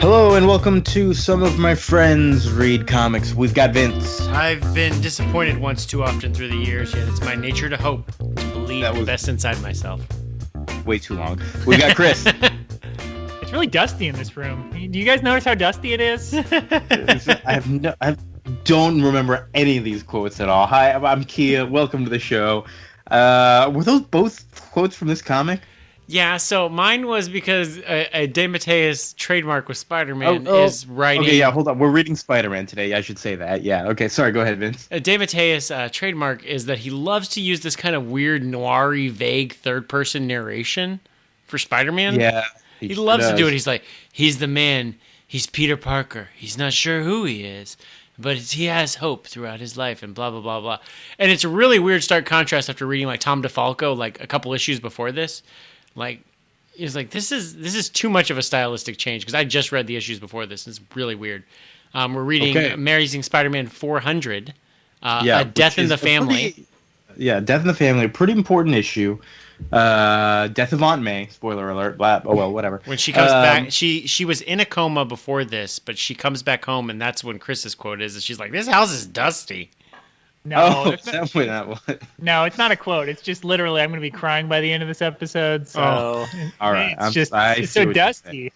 Hello and welcome to Some of My Friends Read Comics. We've got Vince. I've been disappointed once too often through the years, yet it's my nature to hope, to believe the best inside myself. Way too long. We've got Chris. It's really dusty in this room. Do you guys notice how dusty it is? I don't remember any of these quotes at all. Hi, I'm Kia. Welcome to the show. Were those both quotes from this comic? Yeah, so mine was because a DeMatteis trademark with Spider-Man is writing... Okay, yeah, hold on. We're reading Spider-Man today. I should say that. Yeah, okay. Sorry, go ahead, Vince. A DeMatteis trademark is that he loves to use this kind of weird, noir-y, vague third-person narration for Spider-Man. Yeah. He loves to do it. He's like, he's the man. He's Peter Parker. He's not sure who he is, but he has hope throughout his life and blah, blah, blah, blah. And it's a really weird stark contrast after reading like Tom DeFalco, like a couple issues before this. Like, it's like, this is too much of a stylistic change, because I just read the issues before this, and it's really weird. We're reading Amazing Spider-Man 400, A Death in the Family. Death in the Family, a pretty important issue. Death of Aunt May, spoiler alert, blah, oh well, whatever. When she comes back, she was in a coma before this, but she comes back home, and that's when Chris's quote is, she's like, this house is dusty. No, No, it's not a quote. It's just literally, I'm going to be crying by the end of this episode. So, all right. It's so dusty.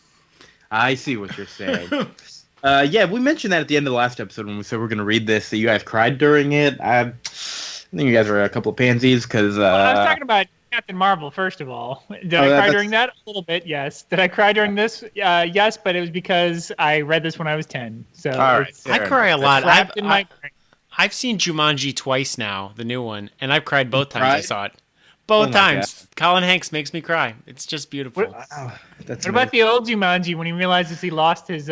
I see what you're saying. We mentioned that at the end of the last episode when we said we're going to read this. That you guys cried during it. I think you guys are a couple of pansies because. I was talking about Captain Marvel first of all. Did I cry during that? A little bit, yes. Did I cry during this? Yes, but it was because I read this when I was 10. So all right, I cry a lot. I've seen Jumanji twice now, the new one, and I've cried both times I saw it. Both times. Colin Hanks makes me cry. It's just beautiful. What about the old Jumanji when he realizes he lost his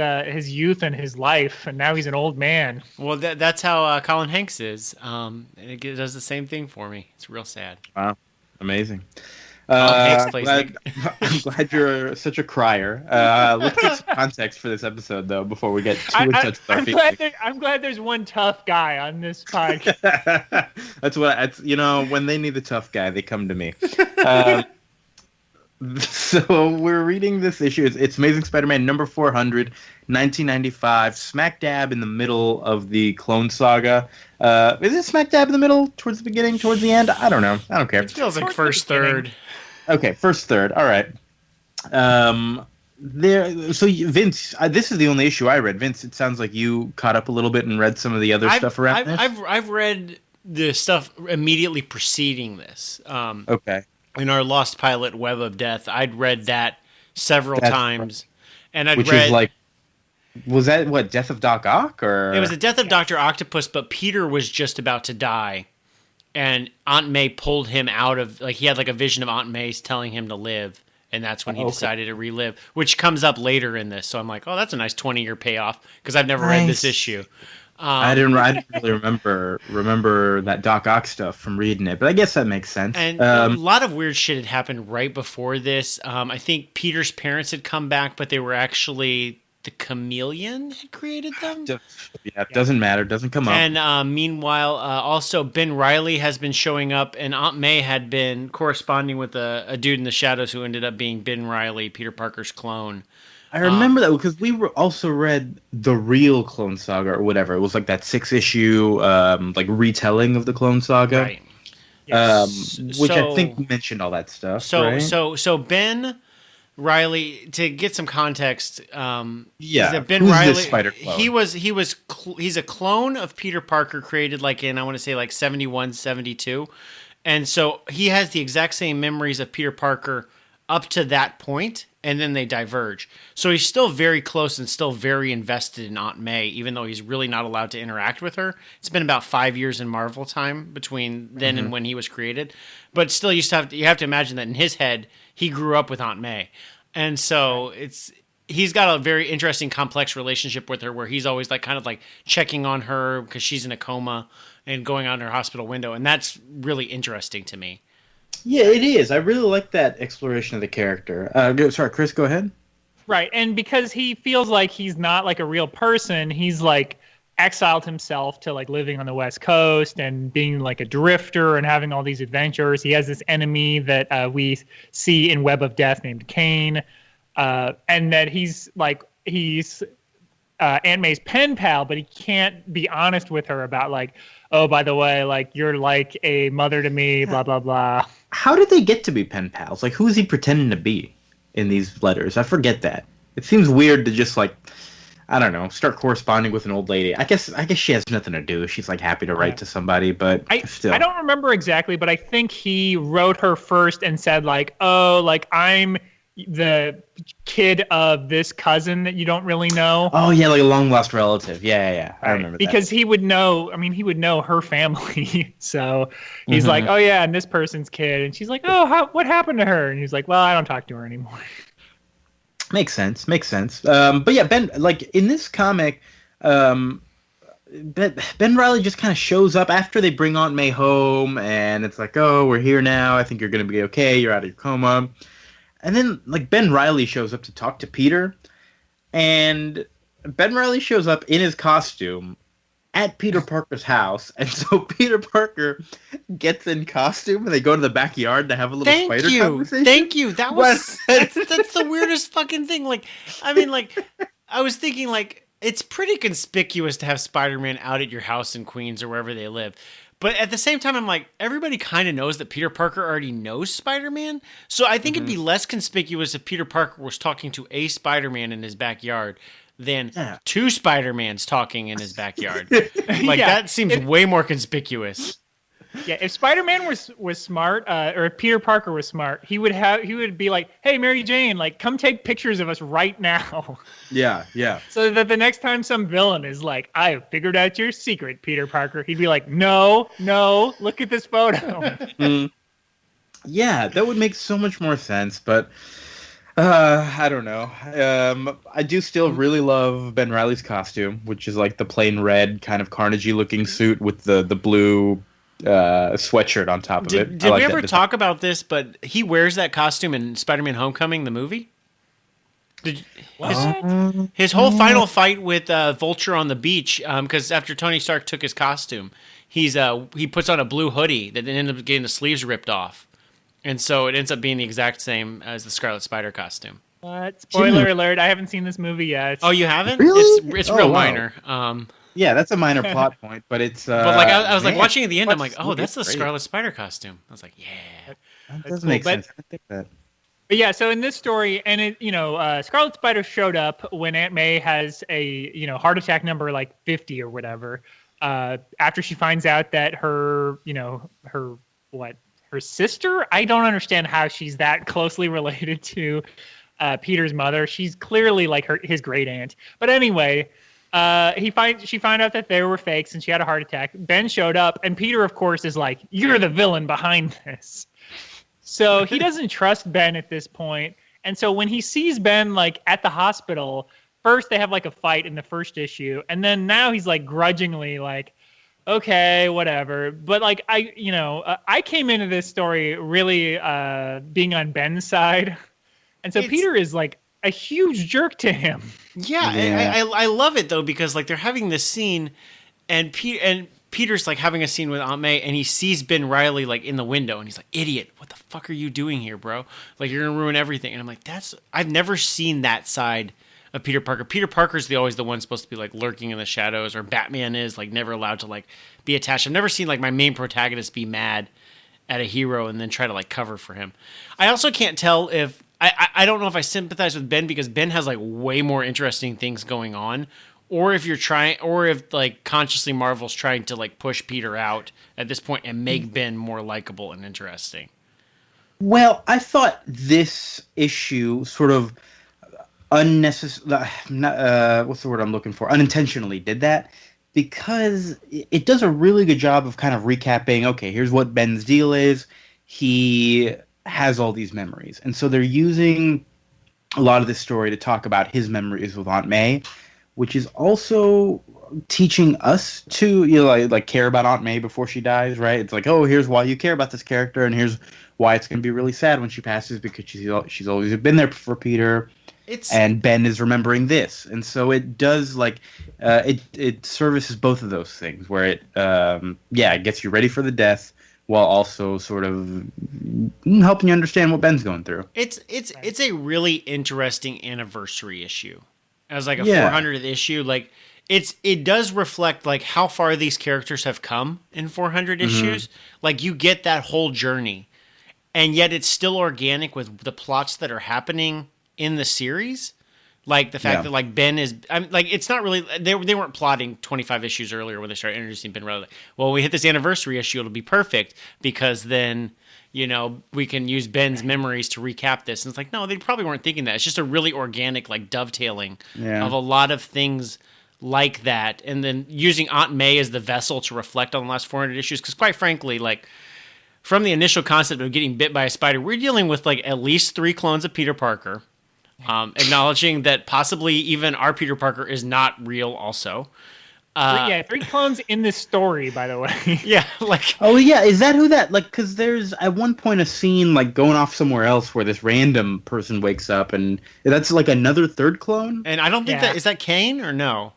youth and his life, and now he's an old man? Well, that's how Colin Hanks is. And it does the same thing for me. It's real sad. Wow. Amazing. I'm glad you're such a crier. Let's get some context for this episode, though, before we get too in touch with our feelings. I'm glad there's one tough guy on this podcast. When they need the tough guy, they come to me. So we're reading this issue. It's Amazing Spider-Man number 400, 1995, smack dab in the middle of the Clone Saga. Is it smack dab in the middle, towards the beginning, towards the end? I don't know. I don't care. It feels like first third. Okay, first third. All right. So Vince, this is the only issue I read. Vince, it sounds like you caught up a little bit and read some of the other stuff around this. I've read the stuff immediately preceding this. Okay. In our Lost Pilot, Web of Death, I'd read that several times, and was that what, Death of Doc Ock, or? It was the Death of Dr. Octopus, but Peter was just about to die. And Aunt May pulled him out of, he had a vision of Aunt May's telling him to live, and that's when he decided to relive, which comes up later in this. So I'm like, oh, that's a nice 20-year payoff, because I've never read this issue. I didn't really remember that Doc Ock stuff from reading it, but I guess that makes sense. And a lot of weird shit had happened right before this. I think Peter's parents had come back, but they were actually... The Chameleon had created them? It doesn't matter. Doesn't come up. And meanwhile, also Ben Reilly has been showing up, and Aunt May had been corresponding with a dude in the shadows who ended up being Ben Reilly, Peter Parker's clone. I remember that because we also read the real Clone Saga or whatever. It was like that 6-issue retelling of the Clone Saga. Right. Yes. Which I think mentioned all that stuff. So Ben Reilly, to get some context, Ben Who's Reilly, this spider clone? He's a clone of Peter Parker created in, I want to say 71, 72. And so he has the exact same memories of Peter Parker up to that point, and then they diverge. So he's still very close and still very invested in Aunt May, even though he's really not allowed to interact with her. It's been about 5 years in Marvel time between then and when he was created. But still, you have to imagine that in his head, he grew up with Aunt May. And so he's got a very interesting, complex relationship with her where he's always checking on her because she's in a coma and going out her hospital window. And that's really interesting to me. Yeah, it is. I really like that exploration of the character. Sorry, Chris, go ahead. Right, and because he feels like he's not a real person, he's exiled himself to living on the West Coast and being a drifter and having all these adventures. He has this enemy that we see in Web of Death named Kane, and that he's he's Aunt May's pen pal, but he can't be honest with her about like, oh, by the way, like you're like a mother to me, blah blah blah. How did they get to be pen pals? Like, who is he pretending to be in these letters? I forget that. It seems weird to just like, I don't know, start corresponding with an old lady. I guess she has nothing to do. She's like happy to write to somebody, but still. I don't remember exactly, but I think he wrote her first and said like, oh, like I'm the kid of this cousin that you don't really know. Oh yeah, like a long lost relative. Yeah. I remember that. Because he would know. I mean, he would know her family. So he's like, oh yeah, and this person's kid, and she's like, oh, what happened to her? And he's like, well, I don't talk to her anymore. Makes sense. But yeah, Ben, like in this comic, Ben Reilly just kind of shows up after they bring Aunt May home, and it's like, oh, we're here now. I think you're gonna be okay. You're out of your coma. And then, like, Ben Reilly shows up to talk to Peter, and Ben Reilly shows up in his costume at Peter Parker's house, and so Peter Parker gets in costume, and they go to the backyard to have a little spider conversation. Thank you. That was that's the weirdest fucking thing. Like, I mean, like, I was thinking, like, it's pretty conspicuous to have Spider-Man out at your house in Queens or wherever they live. But at the same time, I'm like, everybody kind of knows that Peter Parker already knows Spider-Man. So I think it'd be less conspicuous if Peter Parker was talking to a Spider-Man in his backyard than two Spider-Mans talking in his backyard. Like, that seems way more conspicuous. Yeah, if Spider-Man was smart, or if Peter Parker was smart, he would be like, "Hey, Mary Jane, like, come take pictures of us right now." Yeah. So that the next time some villain is like, "I have figured out your secret, Peter Parker," he'd be like, "No, look at this photo." Yeah, that would make so much more sense, but I don't know. I do still really love Ben Reilly's costume, which is like the plain red kind of Carnegie-looking suit with the blue sweatshirt on top of it. Did we ever talk about this? But he wears that costume in Spider-Man: Homecoming, the movie. His whole final fight with Vulture on the beach, because after Tony Stark took his costume, he puts on a blue hoodie that then ends up getting the sleeves ripped off, and so it ends up being the exact same as the Scarlet Spider costume. What? Spoiler alert! I haven't seen this movie yet. Oh, you haven't? Really? It's real minor. Yeah, that's a minor plot point, but it's. But like I was like watching at the end, I'm like, oh, that's the Scarlet Spider costume. I was like, yeah, that does make sense. I think that. But yeah, so in this story, and Scarlet Spider showed up when Aunt May has a heart attack number like 50 or whatever. After she finds out that her sister, I don't understand how she's that closely related to Peter's mother. She's clearly like his great aunt. But anyway. She found out that they were fakes and she had a heart attack. Ben showed up and Peter, of course, is like, "You're the villain behind this." So he doesn't trust Ben at this point. And so when he sees Ben like at the hospital, first they have like a fight in the first issue. And then now he's like grudgingly like, okay, whatever. But like, I came into this story really being on Ben's side. And so Peter is like a huge jerk to him. Yeah. I love it though, because like they're having this scene and Peter's like having a scene with Aunt May and he sees Ben Reilly like in the window and he's like, "Idiot, what the fuck are you doing here, bro? Like you're gonna ruin everything." And I'm like, I've never seen that side of Peter Parker. Peter Parker's always the one supposed to be like lurking in the shadows, or Batman is like never allowed to like be attached. I've never seen like my main protagonist be mad at a hero and then try to like cover for him. I also can't tell if I don't know if I sympathize with Ben because Ben has like way more interesting things going on, or if like consciously Marvel's trying to like push Peter out at this point and make Ben more likable and interesting. Well, I thought this issue sort of unnecessarily, what's the word I'm looking for? Unintentionally did that, because it does a really good job of kind of recapping, okay, here's what Ben's deal is. He has all these memories. And so they're using a lot of this story to talk about his memories with Aunt May, which is also teaching us to like care about Aunt May before she dies, right? It's like, oh, here's why you care about this character, and here's why it's going to be really sad when she passes, because she's always been there for Peter. And Ben is remembering this. And so it does like it services both of those things, where it gets you ready for the death while also sort of helping you understand what Ben's going through. It's a really interesting anniversary issue. as like a 400th issue. Like it does reflect like how far these characters have come in 400 issues. Like you get that whole journey, and yet it's still organic with the plots that are happening in the series. Like the fact that like Ben is, like it's not really they weren't plotting 25 issues earlier when they started introducing Ben. Rather, well, we hit this anniversary issue, it'll be perfect because then we can use Ben's memories to recap this. And it's like no, they probably weren't thinking that. It's just a really organic like dovetailing of a lot of things like that, and then using Aunt May as the vessel to reflect on the last 400 issues. Because quite frankly, like from the initial concept of getting bit by a spider, we're dealing with like at least 3 clones of Peter Parker. Acknowledging that possibly even our Peter Parker is not real also. 3 clones in this story, by the way. Yeah, like... Oh, yeah, is that who that... Like, because there's, at one point, a scene, like, going off somewhere else where this random person wakes up, and that's, like, another third clone? And I don't think that... Is that Kane, or no?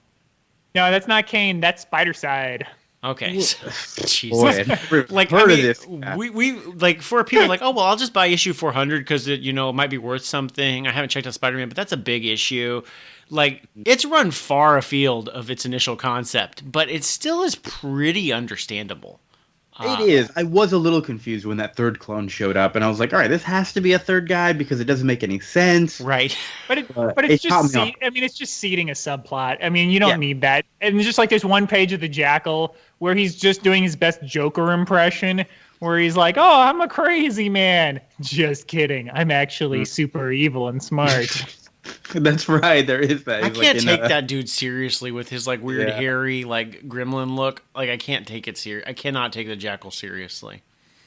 No, that's not Kane. That's Spider-Side. Okay. Jesus. Boy, like, heard of this. Yeah. We like for people like, oh well, I'll just buy issue 400 because it might be worth something. I haven't checked out Spider-Man, but that's a big issue. Like it's run far afield of its initial concept, but it still is pretty understandable. It is. I was a little confused when that third clone showed up, and I was like, all right, this has to be a third guy because it doesn't make any sense. Right. But it's just it's just seeding a subplot. I mean, you don't need that. And just like there's one page of the Jackal where he's just doing his best Joker impression where he's like, "Oh, I'm a crazy man." Just kidding. I'm actually super evil and smart. That's right. There is that. I can't take that dude seriously with his like weird hairy like gremlin look. Like I can't take it serious. I cannot take the Jackal seriously.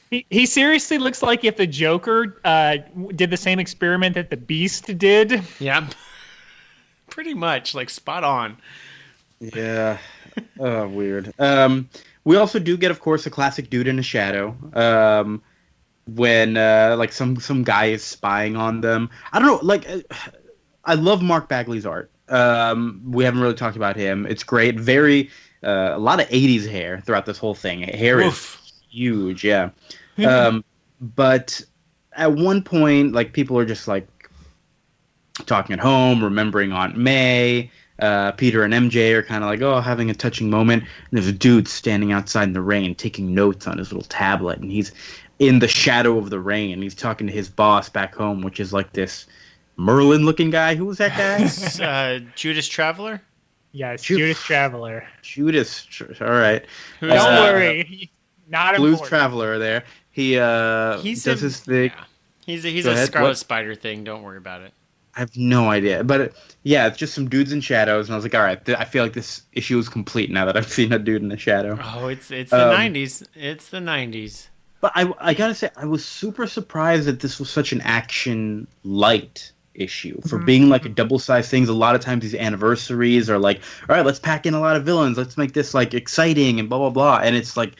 He seriously looks like if the Joker did the same experiment that the Beast did. Yeah, pretty much like spot on. Yeah. Oh, weird. We also do get, of course, a classic dude in a shadow. When like some guy is spying on them. I don't know. Like. I love Mark Bagley's art. We haven't really talked about him. It's great. Very, a lot of 80s hair throughout this whole thing. Hair is huge, yeah. But at one point, like, people are just, like, talking at home, remembering Aunt May. Peter and MJ are kind of like, oh, having a touching moment. And there's a dude standing outside in the rain taking notes on his little tablet. And he's in the shadow of the rain. He's talking to his boss back home, which is, like, this Merlin-looking guy. Who was that guy? Judas Traveler? Yes, Judas Traveler. All right. Don't worry. Not Blues important. Traveler there. He does his thing. Yeah. He's a Scarlet Spider thing. Don't worry about it. I have no idea. But, it's just some dudes in shadows. And I was like, all right, I feel like this issue is complete now that I've seen a dude in a shadow. Oh, it's the 90s. It's the 90s. But I gotta say, I was super surprised that this was such an action-light issue for being like a double-sized thing. A lot of times these anniversaries are like, all right, let's pack in a lot of villains, let's make this like exciting and blah blah blah. And it's like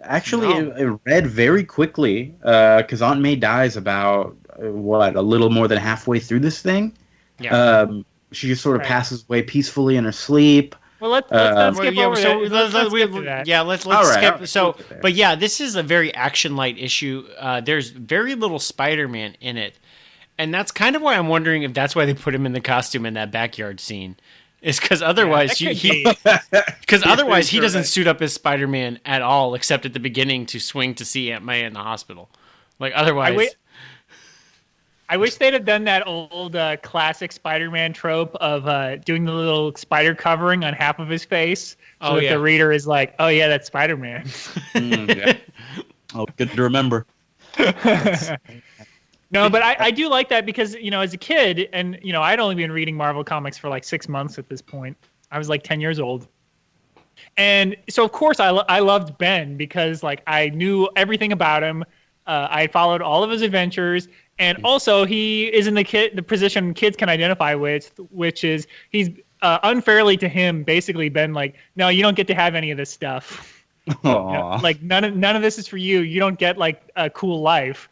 actually it read very quickly because Aunt May dies about a little more than halfway through this thing. She just sort of passes away peacefully in her sleep. Well, let's not skip over that. Let's skip. Right, so, but yeah, this is a very action light issue. There's very little Spider-Man in it. And that's kind of why I'm wondering if that's why they put him in the costume in that backyard scene. Is because otherwise he doesn't suit up as Spider-Man at all, except at the beginning to swing to see Aunt May in the hospital. Like otherwise, I wish they'd have done that old classic Spider-Man trope of doing the little spider covering on half of his face, so the reader is like, "Oh yeah, that's Spider-Man." Oh, good to remember. No, but I do like that because, as a kid, and, I'd only been reading Marvel Comics for like 6 months at this point. I was like 10 years old. And so, of course, I loved Ben because, like, I knew everything about him. I had followed all of his adventures. And also, he is in the position kids can identify with, which is he's unfairly to him basically been like, no, you don't get to have any of this stuff. Like, none of this is for you. You don't get, like, a cool life.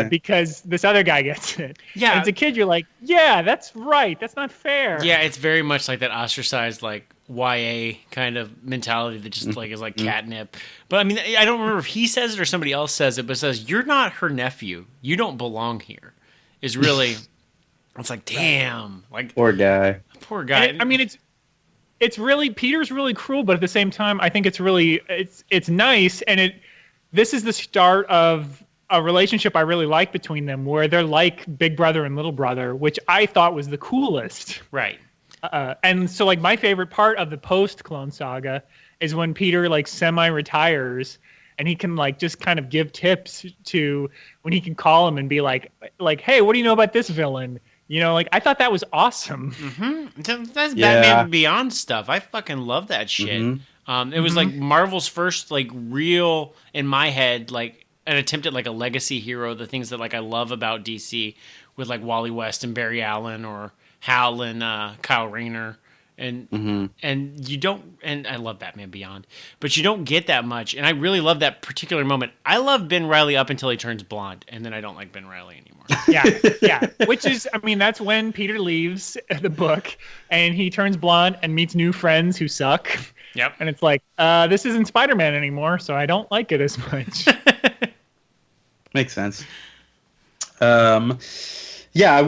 Because this other guy gets it. Yeah. And as a kid, you're like, yeah, that's right. That's not fair. Yeah, it's very much like that ostracized, like, YA kind of mentality that just, like, is like catnip. But, I mean, I don't remember if he says it or somebody else says it, but it says, you're not her nephew. You don't belong here. Is really... It's like, damn. Like, poor guy. Poor guy. It's really, Peter's really cruel, but at the same time, I think it's nice, and this is the start of a relationship I really like between them, where they're like big brother and little brother, which I thought was the coolest. Right. And so, like, my favorite part of the post-Clone Saga is when Peter, like, semi-retires, and he can, like, just kind of give tips to when he can call him and be like, hey, what do you know about this villain? You know, like, I thought that was awesome. Mm-hmm. That's Batman Beyond stuff. I fucking love that shit. Mm-hmm. It was like Marvel's first, like, real, in my head, like, an attempt at, like, a legacy hero. The things that, like, I love about DC with, like, Wally West and Barry Allen or Hal and Kyle Rayner. And you don't, and I love Batman Beyond, but you don't get that much. And I really love that particular moment. I love Ben Reilly up until he turns blonde, and then I don't like Ben Reilly anymore. Yeah. Which is, I mean, that's when Peter leaves the book, and he turns blonde and meets new friends who suck. Yep. And it's like, this isn't Spider-Man anymore, so I don't like it as much. Makes sense. Yeah,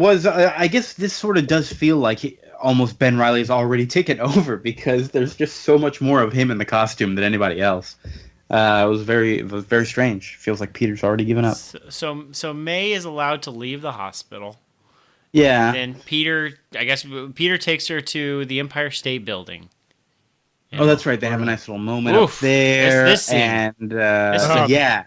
I guess this sort of does feel like almost Ben Reilly's already taken over, because there's just so much more of him in the costume than anybody else. It was very strange. Feels like Peter's already given up. So May is allowed to leave the hospital. Yeah. Then Peter takes her to the Empire State Building. Oh, that's right. They have a nice little moment up there. This scene. And yeah.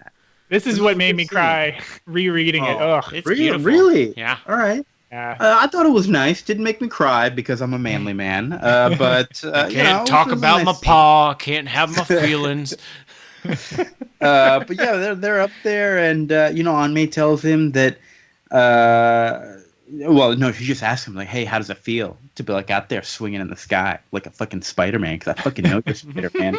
This is what made me cry rereading it. Ugh. It's beautiful. Really? Yeah. All right. Yeah. I thought it was nice. Didn't make me cry because I'm a manly man. But I can't talk about my paw. Can't have my feelings. But yeah, they're up there, and Aunt May tells him that. Well, no, she just asks him, like, "Hey, how does it feel to be, like, out there swinging in the sky like a fucking Spider-Man?" Because I fucking know you're Spider-Man.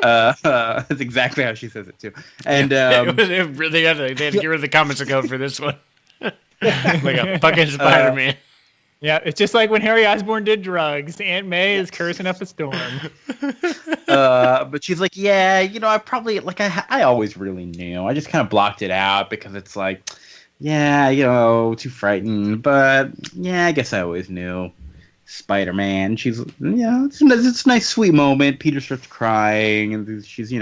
That's exactly how she says it too. And they had to get rid of the comments code for this one. Like a fucking Spider-Man. Yeah, it's just like when Harry Osborn did drugs. Aunt May is cursing up a storm. But she's like, yeah, I probably, like, I always really knew. I just kind of blocked it out because it's like, yeah, too frightened. But yeah, I guess I always knew. Spider-Man. She's, it's a nice, sweet moment. Peter starts crying, and she's,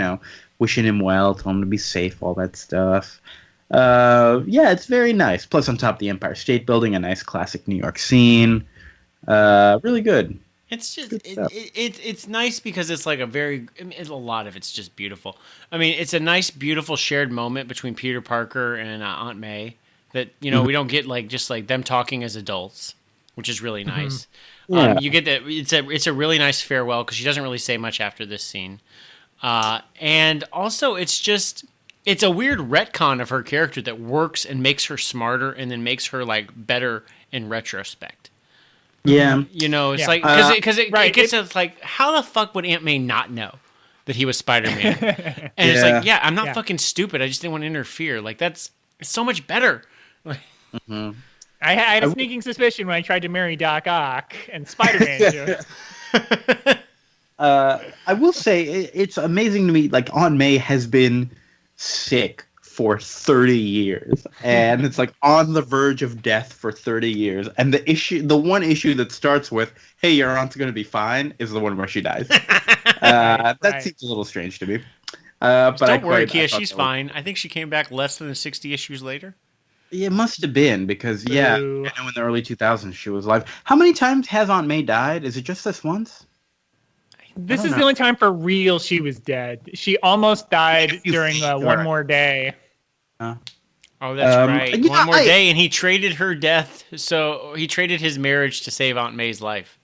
wishing him well, telling him to be safe, all that stuff. Yeah, it's very nice. Plus, on top of the Empire State Building, a nice classic New York scene. Really good. It's just it's nice because it's like a lot of it's just beautiful. I mean, it's a nice, beautiful shared moment between Peter Parker and Aunt May that we don't get, like, just like them talking as adults, which is really nice. Yeah. You get that it's a really nice farewell because she doesn't really say much after this scene, and also it's a weird retcon of her character that works and makes her smarter and then makes her, like, better in retrospect. Yeah. It's like, because it gets us like, how the fuck would Aunt May not know that he was Spider-Man? And it's like, I'm not fucking stupid. I just didn't want to interfere. Like, it's so much better. I had a sneaking suspicion when I tried to marry Doc Ock and Spider-Man jokes. I will say it's amazing to me. Like, Aunt May has been sick for 30 years, and it's like on the verge of death for 30 years. And the one issue that starts with, "Hey, your aunt's going to be fine," is the one where she dies. That seems a little strange to me. But don't worry, Kia, she's fine. I think she came back less than 60 issues later. It must have been, because in the early 2000s she was alive. How many times has Aunt May died? Is it just this once? This is the only time for real she was dead. She almost died during One More Day. Oh, that's right. One More Day, and he traded her death. So he traded his marriage to save Aunt May's life.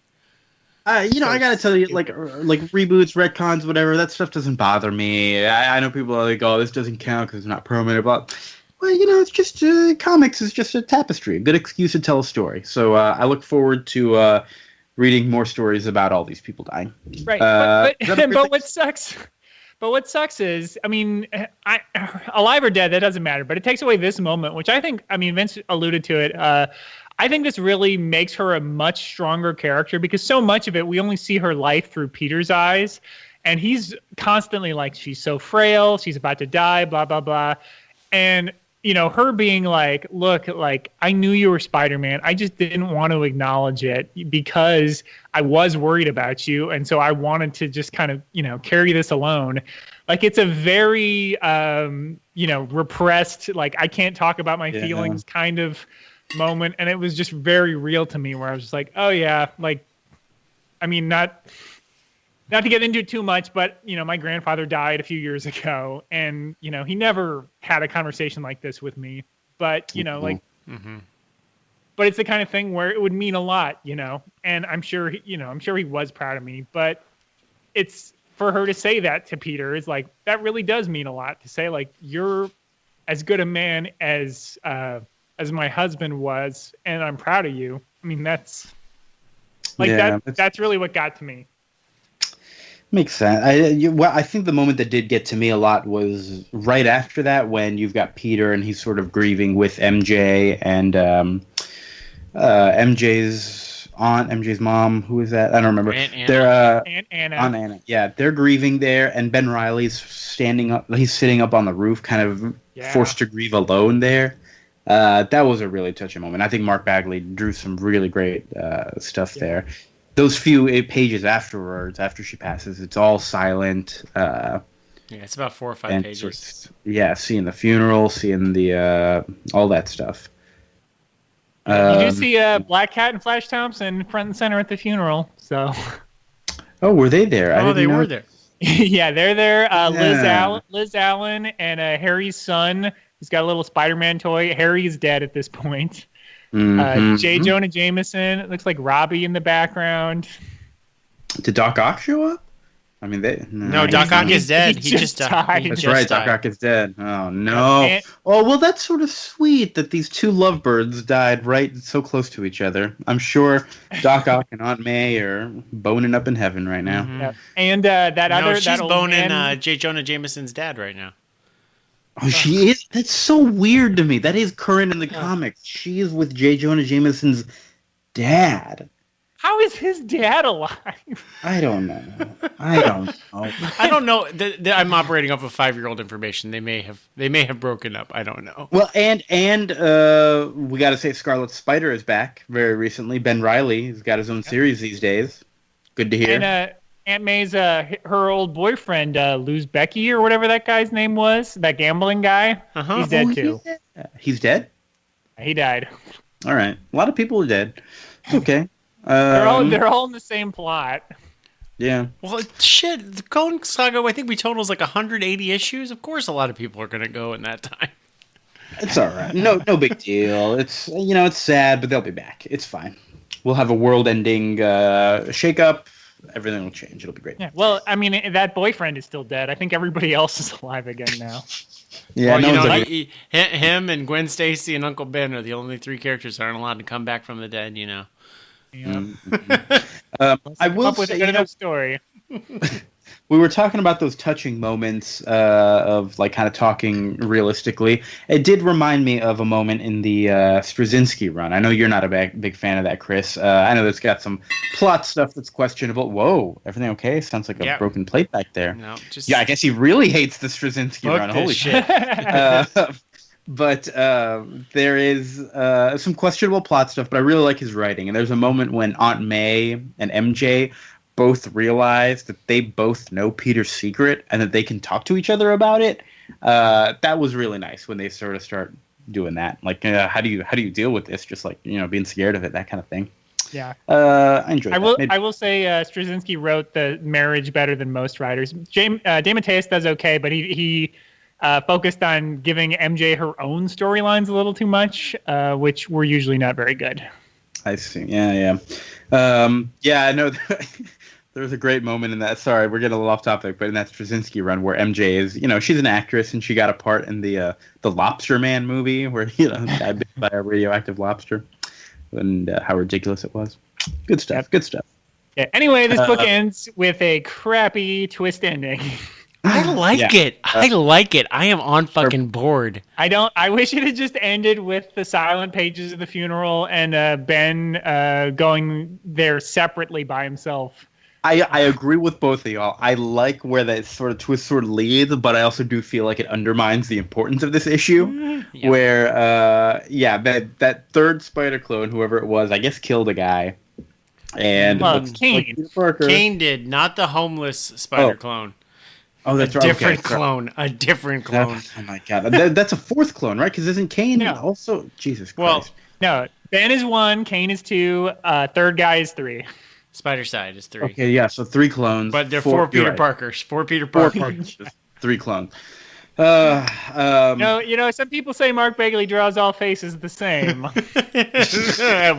I gotta tell you, like reboots, retcons, whatever, that stuff doesn't bother me. I know people are like, "Oh, this doesn't count because it's not permanent," but well, it's just comics is just a tapestry, a good excuse to tell a story. So I look forward to reading more stories about all these people dying. Right, but what sucks? But what sucks is, I mean, alive or dead, that doesn't matter. But it takes away this moment, which I think, I mean, Vince alluded to it. I think this really makes her a much stronger character, because so much of it, we only see her life through Peter's eyes. And he's constantly like, she's so frail, she's about to die, blah, blah, blah. And her being like, look, like, I knew you were Spider-Man. I just didn't want to acknowledge it because I was worried about you. And so I wanted to just kind of, carry this alone. Like, it's a very, repressed, like, I can't talk about my feelings kind of moment. And it was just very real to me, where I was just like, oh yeah, like, I mean, not to get into it too much, but, my grandfather died a few years ago, and, he never had a conversation like this with me, but, but it's the kind of thing where it would mean a lot, and I'm sure he was proud of me, but it's for her to say that to Peter is like, that really does mean a lot, to say, like, you're as good a man as my husband was, and I'm proud of you. I mean, that's like, that's really what got to me. Makes sense. I think the moment that did get to me a lot was right after that, when you've got Peter and he's sort of grieving with MJ and MJ's aunt, MJ's mom. Who is that? I don't remember. Aunt Anna. They're Aunt Anna. Aunt Anna. Yeah, they're grieving there, and Ben Reilly's standing up. He's sitting up on the roof, kind of forced to grieve alone there. That was a really touching moment. I think Mark Bagley drew some really great stuff there. Those few pages afterwards, after she passes, it's all silent. It's about 4 or 5 pages. Seeing the funeral, seeing the all that stuff. You do see Black Cat and Flash Thompson front and center at the funeral. So. Oh, were they there? Oh, they were there. Yeah, they're there. Liz Allen and Harry's son. He's got a little Spider-Man toy. Harry's dead at this point. J. Jonah Jameson. It looks like Robbie in the background. Did Doc Ock show up? I mean, no, Doc Ock is dead. He just died. That's right, Doc Ock is dead. Oh, no. Well, that's sort of sweet that these two lovebirds died right so close to each other. I'm sure Doc Ock and Aunt May are boning up in heaven right now. Mm-hmm. Yep. And she's boning J. Jonah Jameson's dad right now. Oh, she is? That's so weird to me. That is current in the comics. She is with J. Jonah Jameson's dad. How is his dad alive? I don't know. I don't know. I'm operating off of 5-year-old information. They may have broken up. I don't know. Well, and we got to say Scarlet Spider is back very recently. Ben Reilly has got his own series these days. Good to hear. And Aunt May's her old boyfriend, Luz Becky or whatever that guy's name was, that gambling guy. Uh-huh. He's dead too. He's dead? He died. All right. A lot of people are dead. It's okay. They're all in the same plot. Yeah. Well, shit. The Clone Saga, I think we total is like 180 issues. Of course, a lot of people are going to go in that time. It's all right. No big deal. It's it's sad, but they'll be back. It's fine. We'll have a world-ending shake-up. Everything will change. It'll be great. Yeah. Well, I mean, that boyfriend is still dead. I think everybody else is alive again now. Yeah. Well, him and Gwen Stacy and Uncle Ben are the only 3 characters that aren't allowed to come back from the dead. Yeah. I will say, another story. We were talking about those touching moments of like kind of talking realistically. It did remind me of a moment in the Straczynski run. I know you're not a big fan of that, Chris. I know it's got some plot stuff that's questionable. Whoa, everything okay? Sounds like a broken plate back there. No, I guess he really hates the Straczynski run. Holy shit. But there is some questionable plot stuff, but I really like his writing. And there's a moment when Aunt May and MJ both realize that they both know Peter's secret and that they can talk to each other about it. That was really nice when they sort of start doing that. Like, how do you deal with this? Just like, being scared of it, that kind of thing. Yeah. I enjoyed that. I will say Straczynski wrote the marriage better than most writers. DeMatteis does okay, but he focused on giving MJ her own storylines a little too much, which were usually not very good. I see. Yeah. I know. There was a great moment in that. Sorry, we're getting a little off topic, but in that Straczynski run where MJ is, she's an actress and she got a part in the Lobster Man movie where got bit by a radioactive lobster, and how ridiculous it was. Good stuff. Good stuff. Yeah. Anyway, this book ends with a crappy twist ending. I like it. I like it. I am on fucking board. I wish it had just ended with the silent pages of the funeral and Ben going there separately by himself. I agree with both of y'all. I like where that sort of twist sort of leads, but I also do feel like it undermines the importance of this issue. Yeah. Where, that third spider clone, whoever it was, I guess killed a guy. And Well, looks Kane. like Peter Parker. Kane did, not the homeless spider clone. Oh, that's A right. different Okay, sorry. clone. A different clone. Oh my god, that's a fourth clone, right? Because isn't Kane No. also? Jesus Christ. Well, No, Ben is 1, Kane is 2, third guy is 3. Spider Side is 3. Okay, yeah, so 3 clones. But they're 4 you're Peter right. Parkers. 4 Peter 4 Parkers. Parkers, just 3 clones. No, some people say Mark Bagley draws all faces the same.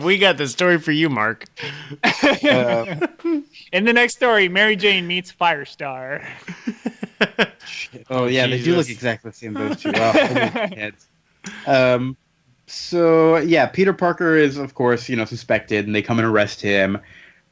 We got the story for you, Mark. In the next story, Mary Jane meets Firestar. Oh yeah, they do look Jesus. exactly the same. Those two. Oh, holy heads. So yeah, Peter Parker is of course suspected, and they come and arrest him.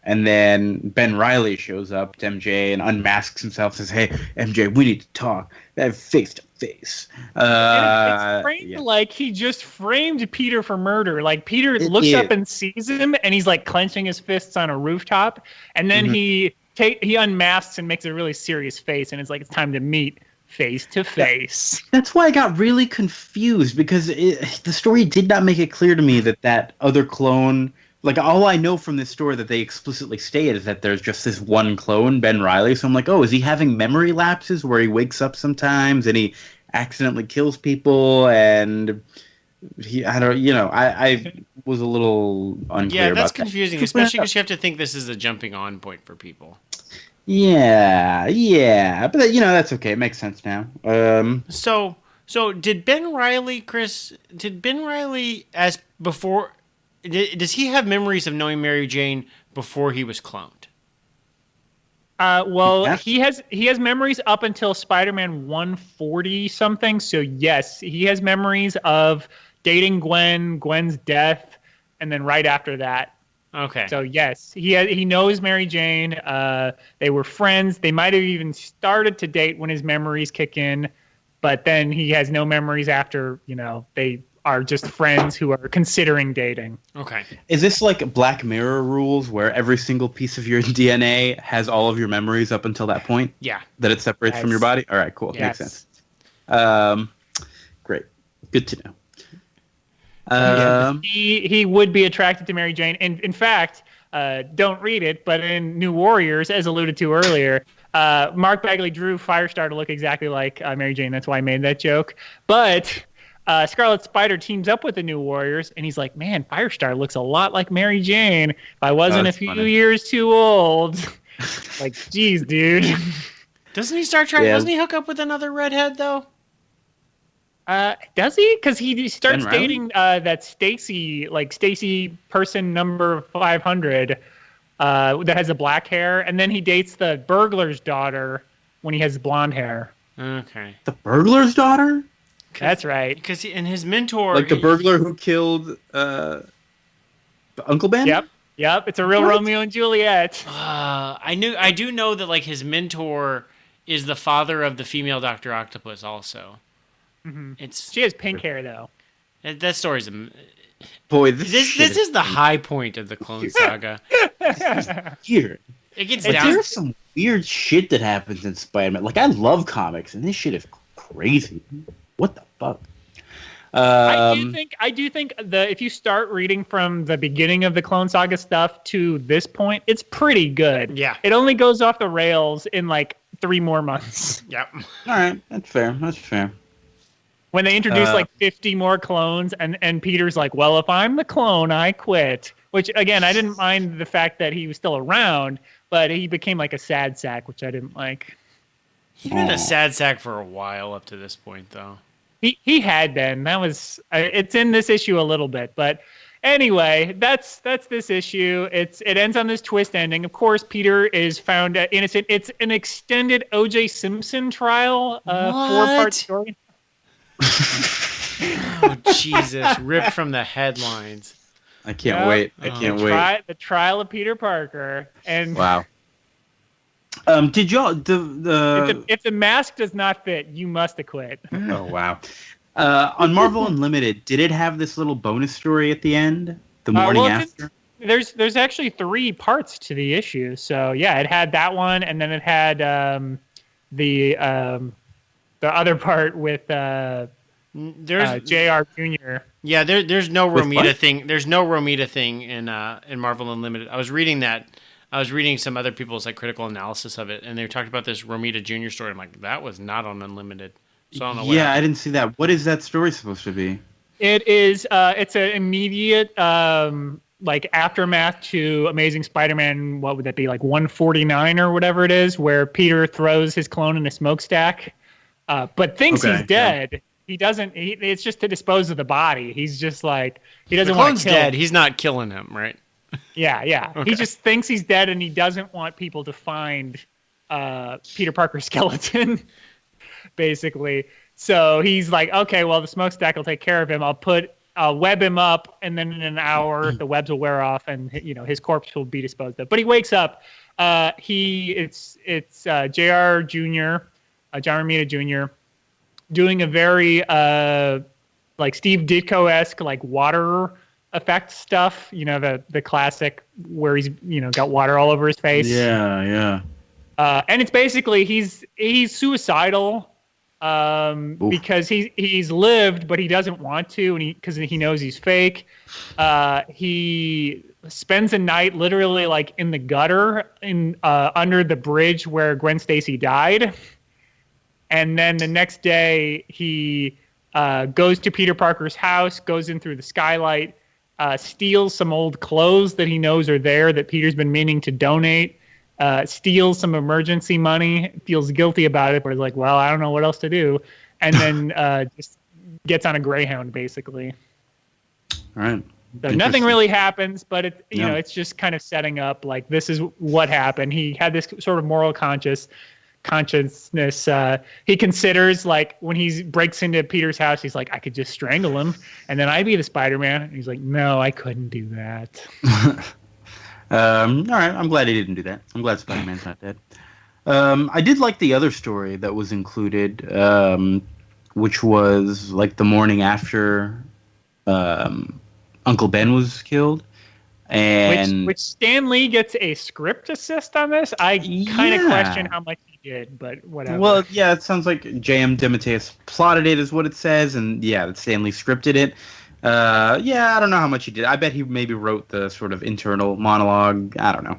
And then Ben Reilly shows up to MJ and unmasks himself. Says, "Hey, MJ, we need to talk. Face to face." It's framed like he just framed Peter for murder. Like Peter looks up and sees him, and he's like clenching his fists on a rooftop, and then he unmasks and makes a really serious face, and it's like it's time to meet face to face. That's why I got really confused, because the story did not make it clear to me that other clone. Like, all I know from this story that they explicitly state is that there's just this one clone, Ben Reilly. So I'm like, oh, is he having memory lapses where he wakes up sometimes and he accidentally kills people? And I was a little unclear about Yeah, that's that. confusing, especially because you have to think this is a jumping on point for people. Yeah, but that's okay. It makes sense now. So did Ben Reilly, Chris? Did Ben Reilly before? Does he have memories of knowing Mary Jane before he was cloned? Well, Yeah. he has memories up until Spider-Man 140 something. So yes, he has memories of dating Gwen's death, and then right after that. Okay. So yes, he knows Mary Jane. They were friends. They might have even started to date when his memories kick in, but then he has no memories after. They are just friends who are considering dating. Okay. Is this like Black Mirror rules where every single piece of your DNA has all of your memories up until that point? Yeah. That it separates from your body? All right, cool. Yes. Makes sense. Great. Good to know. He would be attracted to Mary Jane. And in fact, don't read it, but in New Warriors, as alluded to earlier, Mark Bagley drew Firestar to look exactly like Mary Jane. That's why I made that joke. But Scarlet Spider teams up with the New Warriors, and he's like, man, Firestar looks a lot like Mary Jane. If I wasn't a few years too old. Like, geez, dude. Doesn't he start trying? Doesn't he hook up with another redhead though? Does he? Because he starts Ben Reilly? dating that Stacy person number 500 that has the black hair, and then he dates the burglar's daughter when he has blonde hair. Okay. The burglar's daughter? That's right. Because his mentor, Like the burglar who killed Uncle Ben? Yep. It's a real Romeo and Juliet. I do know that like his mentor is the father of the female Dr. Octopus also. Mm-hmm. It's She has pink hair though. that story's Boy, this is the high point of the Clone Saga. weird. It gets Like, down. there's some weird shit that happens in Spider-Man. Like, I love comics, and this shit is crazy. What the fuck? I do think if you start reading from the beginning of the Clone Saga stuff to this point, it's pretty good. Yeah. It only goes off the rails in like 3 more months. Yep. All right, that's fair. When they introduce like 50 more clones, and Peter's like, well, if I'm the clone, I quit. Which, again, I didn't mind the fact that he was still around, but he became like a sad sack, which I didn't like. He's been a sad sack for a while up to this point, though. He had been. That was it's in this issue a little bit, but anyway, that's this issue. It ends on this twist ending. Of course, Peter is found innocent. It's an extended O.J. Simpson trial, 4-part story. Oh Jesus! Ripped from the headlines. I can't wait. I can't wait. The trial of Peter Parker. And Wow. Did y'all if the mask does not fit, you must acquit. Oh wow. On Marvel Unlimited, did it have this little bonus story at the end? The morning after? There's actually 3 parts to the issue. So yeah, it had that one, and then it had the other part with There's Jr. Jr. Yeah, there's no With Romita what? thing. There's no Romita thing in Marvel Unlimited. I was reading that. I was reading some other people's like critical analysis of it, and they talked about this Romita Jr. story. I'm like, that was not on Unlimited. So I don't know what Yeah, I happened. didn't see that. What is that story supposed to be? It is. It's an immediate like aftermath to Amazing Spider-Man. What would that be, like 149 or whatever it is, where Peter throws his clone in a smokestack, but thinks Okay, he's dead. He doesn't. It's just to dispose of the body. He's just like he The doesn't want clone's to kill dead. him. He's not killing him, right? Yeah. Okay. He just thinks he's dead, and he doesn't want people to find Peter Parker's skeleton, basically. So he's like, okay, well, the smokestack will take care of him. I'll web him up, and then in an hour, the webs will wear off, and his corpse will be disposed of. But he wakes up. It's Jr. Jr., John Romita Jr. doing a very like Steve Ditko-esque like water effect stuff. The classic where he's got water all over his face. Yeah. And it's basically he's suicidal because he's lived, but he doesn't want to, and because he knows he's fake. He spends a night literally like in the gutter under the bridge where Gwen Stacy died, and then the next day he goes to Peter Parker's house, goes in through the skylight, steals some old clothes that he knows are there that Peter's been meaning to donate. Steals some emergency money, feels guilty about it, but is like, well, I don't know what else to do, and then just gets on a Greyhound, basically. All right. So nothing really happens, but it's just kind of setting up like this is what happened. He had this sort of moral consciousness. He considers like when he breaks into Peter's house, he's like, I could just strangle him, and then I'd be the Spider-Man. And he's like, no, I couldn't do that. All right, I'm glad he didn't do that. I'm glad Spider-Man's not dead. I did like the other story that was included, which was like the morning after Uncle Ben was killed. And Which Stan Lee gets a script assist on this. I kind of question how much he did, but whatever. Well, yeah, it sounds like J.M. DeMatteis plotted it, is what it says, and yeah, that Stan Lee scripted it. Yeah, I don't know how much he did. I bet he maybe wrote the sort of internal monologue. I don't know.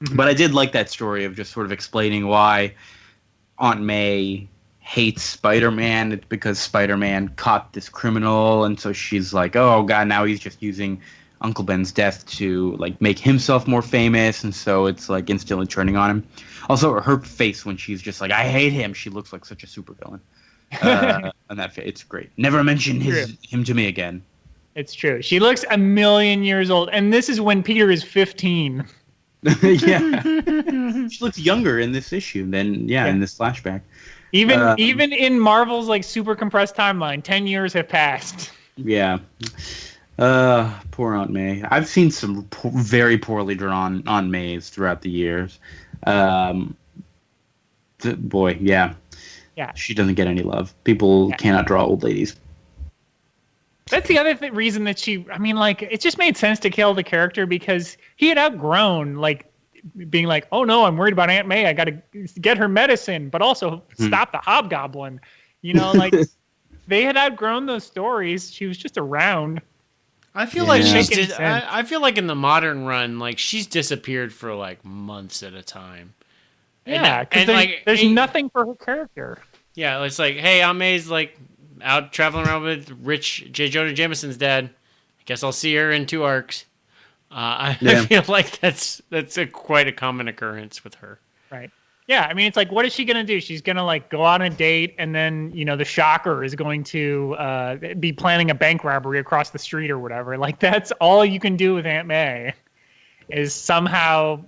Mm-hmm. But I did like that story of just sort of explaining why Aunt May hates Spider-Man. It's because Spider-Man caught this criminal, and so she's like, oh, God, now he's just using Uncle Ben's death to like make himself more famous, and so it's like instantly turning on him. Also, her face when she's just like, I hate him, she looks like such a supervillain. And that it's great. Never mention him to me again. It's true. She looks a million years old, and this is when Peter is 15. Yeah, she looks younger in this issue than in this flashback. Even in Marvel's like super compressed timeline, 10 years have passed. Yeah. Poor Aunt May. I've seen some very poorly drawn Aunt Mays throughout the years. Boy, yeah. Yeah. She doesn't get any love. People cannot draw old ladies. That's the other reason that it just made sense to kill the character because he had outgrown, like, being like, oh no, I'm worried about Aunt May. I got to get her medicine, but also stop the hobgoblin. Like, they had outgrown those stories. She was just around. I feel like I feel like in the modern run, like, she's disappeared for, like, months at a time. Yeah, because there's nothing for her character. Yeah, it's like, hey, Aunt May's like out traveling around with Rich J. Jonah Jameson's dad. I guess I'll see her in 2 arcs. I feel like that's quite a common occurrence with her. Right. Yeah, I mean, it's like, what is she going to do? She's going to, like, go on a date, and then, the Shocker is going to be planning a bank robbery across the street or whatever. Like, that's all you can do with Aunt May. Is somehow,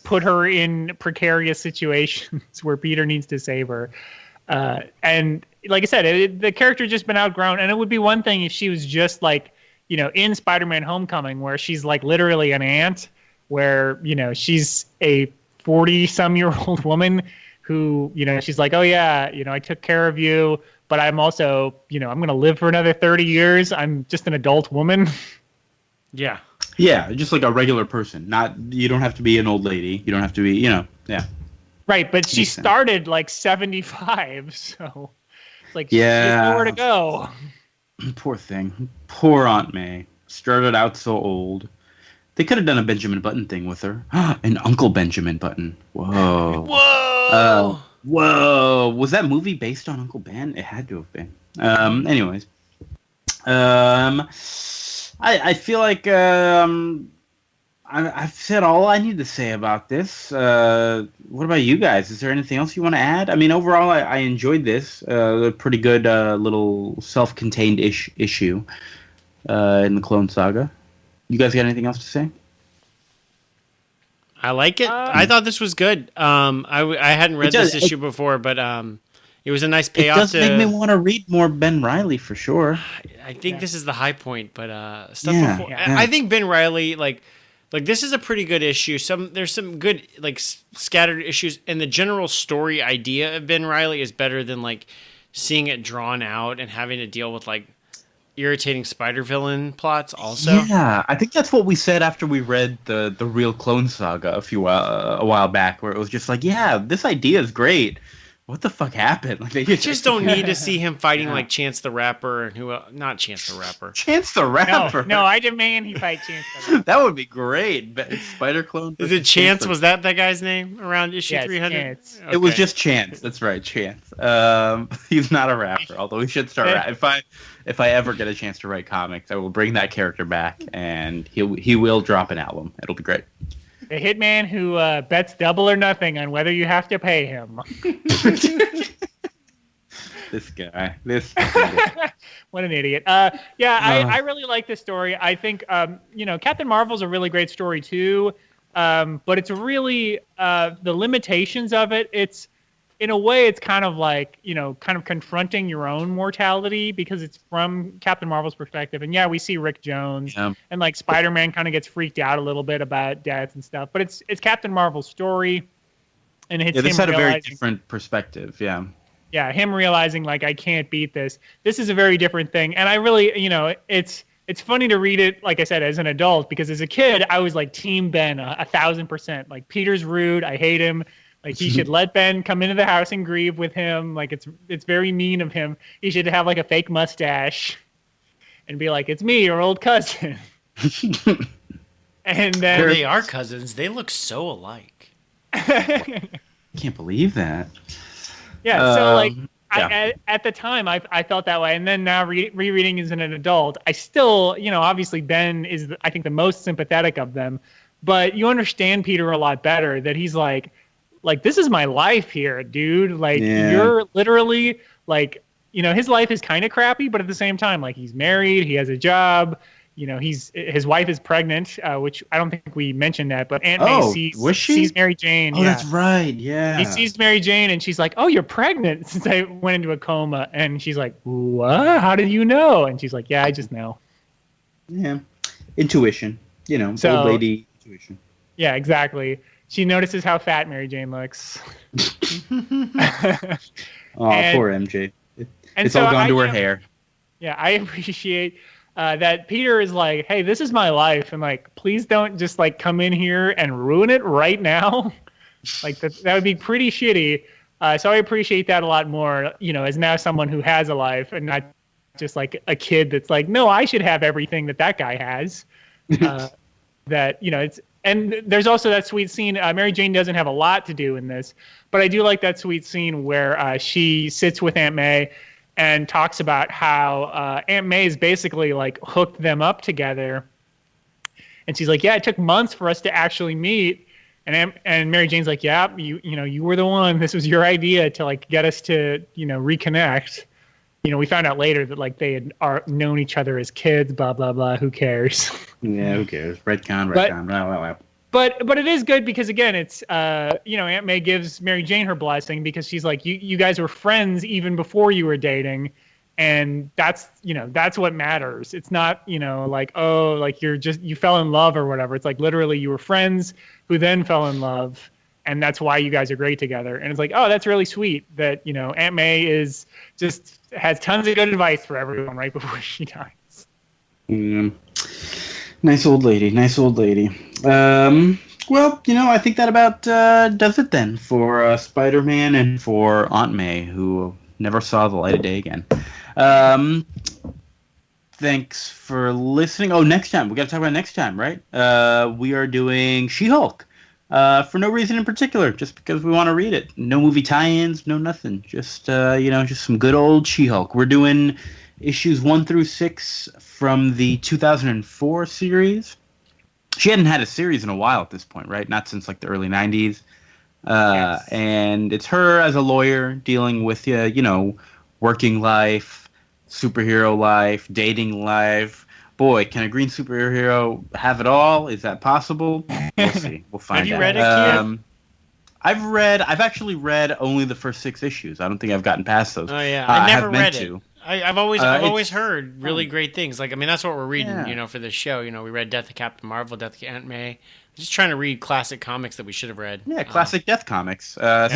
put her in precarious situations where Peter needs to save her. And like I said, the character just been outgrown. And it would be one thing if she was just like, in Spider-Man Homecoming, where she's like literally an aunt, where, she's a 40-some-year-old woman who, she's like, oh yeah, I took care of you, but I'm also, I'm going to live for another 30 years. I'm just an adult woman. Yeah. Yeah, just like a regular person. You don't have to be an old lady. You don't have to be, yeah. Right, but she Makes sense. started like 75, so it's like she has Yeah. nowhere to go. Poor thing. Poor Aunt May. Started out so old. They could have done a Benjamin Button thing with her. An Uncle Benjamin Button. Whoa. Whoa! Whoa. Was that movie based on Uncle Ben? It had to have been. Anyways. I feel like I've said all I need to say about this. What about you guys? Is there anything else you want to add? I mean, overall, I enjoyed this. A pretty good little self-contained issue in the Clone Saga. You guys got anything else to say? I like it. I thought this was good. I hadn't read this issue before, but it was a nice payoff. It does make me want to read more Ben Reilly for sure. I think this is the high point, but stuff before. Yeah. I think Ben Reilly, like this is a pretty good issue. There's some good scattered issues, and the general story idea of Ben Reilly is better than seeing it drawn out and having to deal with irritating spider villain plots. Also, yeah, I think that's what we said after we read the real Clone Saga a while back, where it was just yeah, this idea is great. What the fuck happened? I just don't need to see him fighting Chance the Rapper and not Chance the Rapper. Chance the Rapper. No, I demand he fight Chance the Rapper. That would be great. Spider Clone. Is it Chance? Was that guy's name around issue 300? Chance. Okay. It was just Chance. That's right, Chance. He's not a rapper, although he should start. If I ever get a chance to write comics, I will bring that character back, and he will drop an album. It'll be great. The hitman who bets double or nothing on whether you have to pay him. This guy. What an idiot. I really like this story. I think, Captain Marvel's a really great story too. But it's really, the limitations of it, in a way, it's kind of confronting your own mortality because it's from Captain Marvel's perspective. And we see Rick Jones and Spider-Man kind of gets freaked out a little bit about death and stuff. But it's Captain Marvel's story, and it's this had a very different perspective. Yeah. Yeah, him realizing I can't beat this. This is a very different thing, and I really, it's funny to read it, like I said, as an adult, because as a kid I was Team Ben 1,000%. Peter's rude. I hate him. He should let Ben come into the house and grieve with him. It's very mean of him. He should have a fake mustache and be it's me, your old cousin. And then they are cousins. They look so alike. Can't believe that. Yeah. So at the time I felt that way, and then now rereading as an adult, I still, obviously Ben is I think the most sympathetic of them, but you understand Peter a lot better, that he's this is my life here, dude. You're literally his life is kind of crappy, but at the same time, he's married, he has a job, his wife is pregnant, which I don't think we mentioned that, but Aunt May sees Mary Jane. Oh, that's right. Yeah. He sees Mary Jane and she's like, "Oh, you're pregnant," since I went into a coma. And she's like, "What? How did you know?" And she's like, "Yeah, I just know." Yeah. Intuition. Old lady intuition. Yeah, exactly. She notices how fat Mary Jane looks. Poor MJ. It's all gone to her hair. Yeah, I appreciate that Peter is hey, this is my life, and please don't just come in here and ruin it right now. That would be pretty shitty. So I appreciate that a lot more, as now someone who has a life and not just a kid that's no, I should have everything that guy has. That it's. And there's also that sweet scene. Mary Jane doesn't have a lot to do in this, but I do like that sweet scene where she sits with Aunt May and talks about how Aunt May's basically hooked them up together. And she's like, "Yeah, it took months for us to actually meet." And Mary Jane's like, "Yeah, you were the one. This was your idea to get us to reconnect." We found out later that they had known each other as kids. Blah blah blah. Who cares? Yeah, who cares? Redcon. But it is good because again, it's Aunt May gives Mary Jane her blessing because she's like, you guys were friends even before you were dating, and that's what matters. It's not you fell in love or whatever. It's literally you were friends who then fell in love, and that's why you guys are great together. And it's oh, that's really sweet that Aunt May has tons of good advice for everyone right before she dies. Nice old lady. Nice old lady. Well, I think that about does it then for Spider-Man and for Aunt May, who never saw the light of day again. Thanks for listening. Oh, next time. We got to talk about next time, right? We are doing She-Hulk. For no reason in particular, just because we want to read it. No movie tie-ins, no nothing. Just, just some good old She-Hulk. We're doing issues 1 through 6 from the 2004 series. She hadn't had a series in a while at this point, right? Not since like the early 90s. Yes. And it's her as a lawyer dealing with, working life, superhero life, dating life. Boy, can a green superhero have it all? Is that possible? We'll see. We'll find out. Have you read it, Kia? I've actually read only the first 6 issues. I don't think I've gotten past those. Oh yeah, I never have meant read it. to. I've always heard really great things. Like, I mean, that's what we're reading, Yeah. for this show. We read Death of Captain Marvel, Death of Aunt May. Just trying to read classic comics that we should have read. Yeah, classic Death comics. Yeah.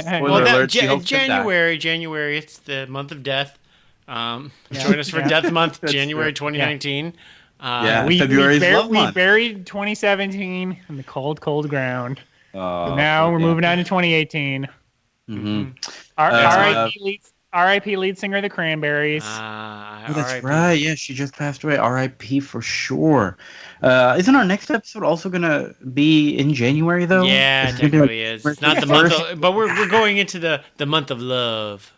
Spoiler alert, She-Hulk's gonna die. January, it's the month of death. Join us for Death Month, January 2019. Yeah. We February's Love Month. buried 2017 in the cold, cold ground. Oh, So now we're yeah. moving on to 2018. Mm-hmm. R.I.P. lead singer of the Cranberries. Oh, that's right. Yeah, she just passed away. R.I.P. for sure. Isn't our next episode also gonna be in January though? Yeah, It's it gonna be, technically is. It's not the month, first- but we're going into the month of love.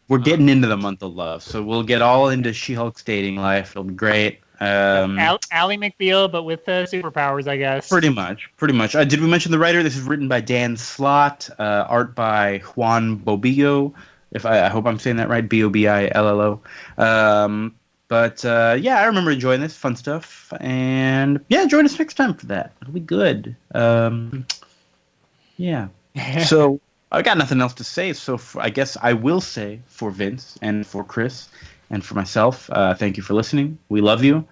We're getting into the month of love, so we'll get all into She-Hulk's dating life. It'll be great. Ally McBeal, but with superpowers, I guess. Pretty much. Did we mention the writer? This is written by Dan Slott, art by Juan Bobillo. I hope I'm saying that right, Bobillo. Yeah, I remember enjoying this, fun stuff, and yeah, join us next time for that. It'll be good. Yeah. So I got nothing else to say. So I guess I will say for Vince and for Chris and for myself, thank you for listening. We love you.